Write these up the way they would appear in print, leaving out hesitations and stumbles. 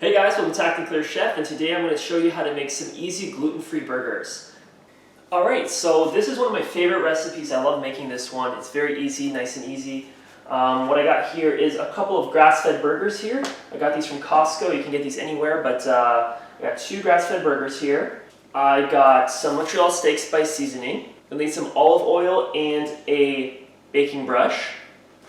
Hey guys, welcome to Acne Clear Chef, and today I'm going to show you how to make some easy gluten-free burgers. Alright, so this is one of my favorite recipes. I love making this one. It's very easy, nice and easy. What I got here is a couple of grass-fed burgers here. I got these from Costco. You can get these anywhere, but I got 2 grass-fed burgers here. I got some Montreal steak spice seasoning. I need some olive oil and a baking brush.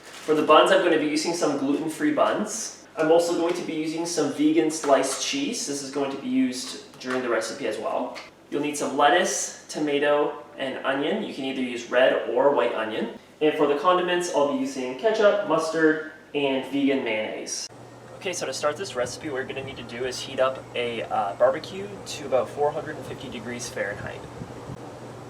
For the buns, I'm going to be using some gluten-free buns. I'm also going to be using some vegan sliced cheese. This is going to be used during the recipe as well. You'll need some lettuce, tomato, and onion. You can either use red or white onion. And for the condiments, I'll be using ketchup, mustard, and vegan mayonnaise. Okay, so to start this recipe, what you're going to need to do is heat up a barbecue to about 450 degrees Fahrenheit.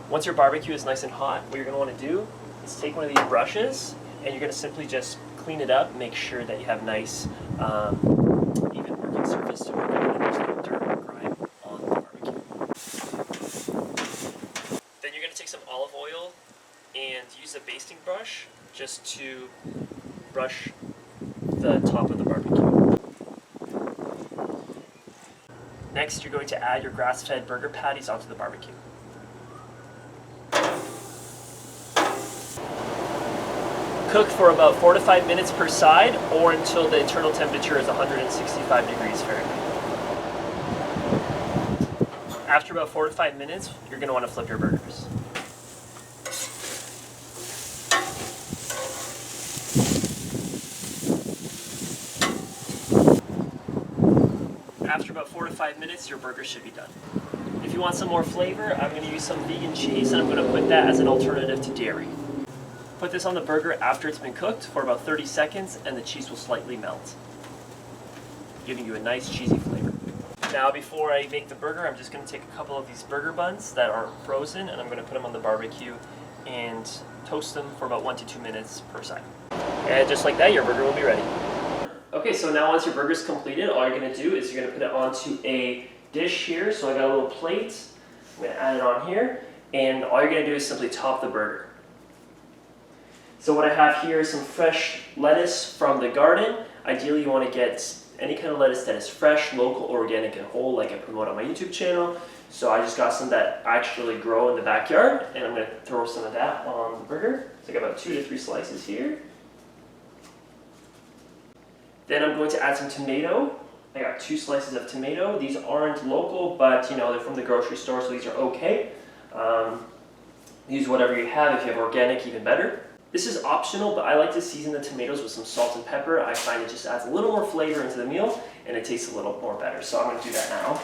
Once your barbecue is nice and hot, what you're going to want to do is take one of these brushes, and you're going to simply just clean it up, make sure that you have nice, even working surface to make sure that there's no dirt or grime on the barbecue. Then you're going to take some olive oil and use a basting brush just to brush the top of the barbecue. Next, you're going to add your grass-fed burger patties onto the barbecue. Cook for about 4 to 5 minutes per side, or until the internal temperature is 165 degrees Fahrenheit. After about 4 to 5 minutes, you're going to want to flip your burgers. After about 4 to 5 minutes, your burger should be done. If you want some more flavor, I'm going to use some vegan cheese, and I'm going to put that as an alternative to dairy. Put this on the burger after it's been cooked for about 30 seconds, and the cheese will slightly melt, giving you a nice cheesy flavor. Now, before I make the burger, I'm just going to take a couple of these burger buns that are frozen, and I'm going to put them on the barbecue and toast them for about 1 to 2 minutes per side. And just like that, your burger will be ready. Okay, so now once your burger is completed, all you're going to do is you're going to put it onto a dish here. So I got a little plate. I'm going to add it on here, and all you're going to do is simply top the burger. So what I have here is some fresh lettuce from the garden. Ideally, you want to get any kind of lettuce that is fresh, local, organic, and whole, like I promote on my YouTube channel. So I just got some that actually grow in the backyard, and I'm going to throw some of that on the burger. So I got about 2 to 3 slices here. Then I'm going to add some tomato. I got 2 slices of tomato. These aren't local, but you know, they're from the grocery store, so these are okay. Use whatever you have. If you have organic, even better. This is optional, but I like to season the tomatoes with some salt and pepper. I find it just adds a little more flavor into the meal, and it tastes a little more better. So I'm going to do that now.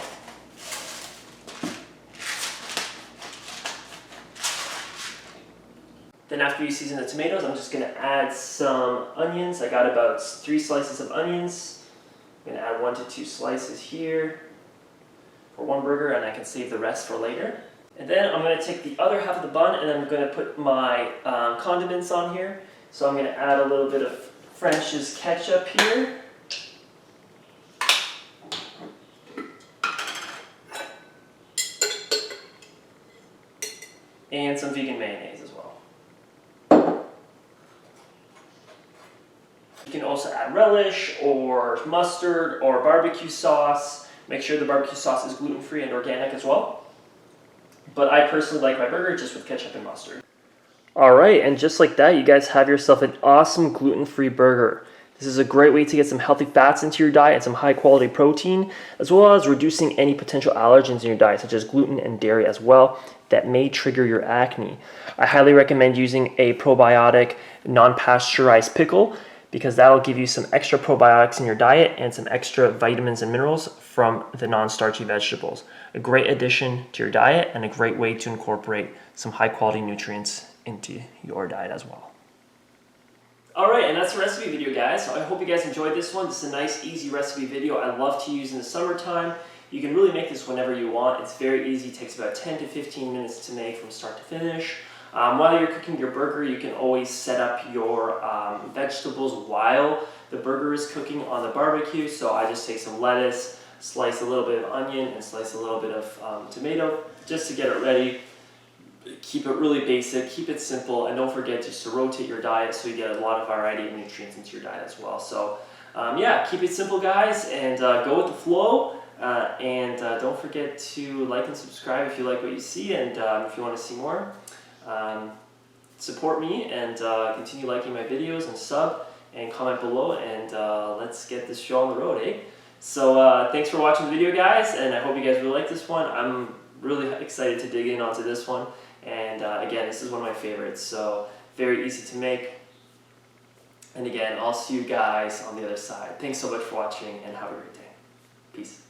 Then after you season the tomatoes, I'm just going to add some onions. I got about 3 slices of onions. I'm going to add 1 to 2 slices here for one burger, and I can save the rest for later. And then I'm going to take the other half of the bun, and I'm going to put my condiments on here. So I'm going to add a little bit of French's ketchup here. And some vegan mayonnaise as well. You can also add relish or mustard or barbecue sauce. Make sure the barbecue sauce is gluten-free and organic as well. But I personally like my burger just with ketchup and mustard. Alright, and just like that, you guys have yourself an awesome gluten-free burger. This is a great way to get some healthy fats into your diet and some high-quality protein, as well as reducing any potential allergens in your diet, such as gluten and dairy as well, that may trigger your acne. I highly recommend using a probiotic, non-pasteurized pickle, because that'll give you some extra probiotics in your diet and some extra vitamins and minerals from the non-starchy vegetables. A great addition to your diet and a great way to incorporate some high-quality nutrients into your diet as well. Alright, and that's the recipe video, guys. So I hope you guys enjoyed this one. This is a nice, easy recipe video I love to use in the summertime. You can really make this whenever you want. It's very easy. It takes about 10 to 15 minutes to make from start to finish. While you're cooking your burger, you can always set up your vegetables while the burger is cooking on the barbecue. So I just take some lettuce, slice a little bit of onion, and slice a little bit of tomato just to get it ready. Keep it really basic, keep it simple, and don't forget just to rotate your diet so you get a lot of variety of nutrients into your diet as well. So yeah, keep it simple, guys, and go with the flow. And don't forget to like and subscribe if you like what you see, and if you want to see more. Support me and continue liking my videos and sub and comment below, and let's get this show on the road, eh? So thanks for watching the video, guys, and I hope you guys really like this one. I'm really excited to dig in onto this one, and again, this is one of my favorites, so very easy to make. And again, I'll see you guys on the other side. Thanks so much for watching, and have a great day. Peace.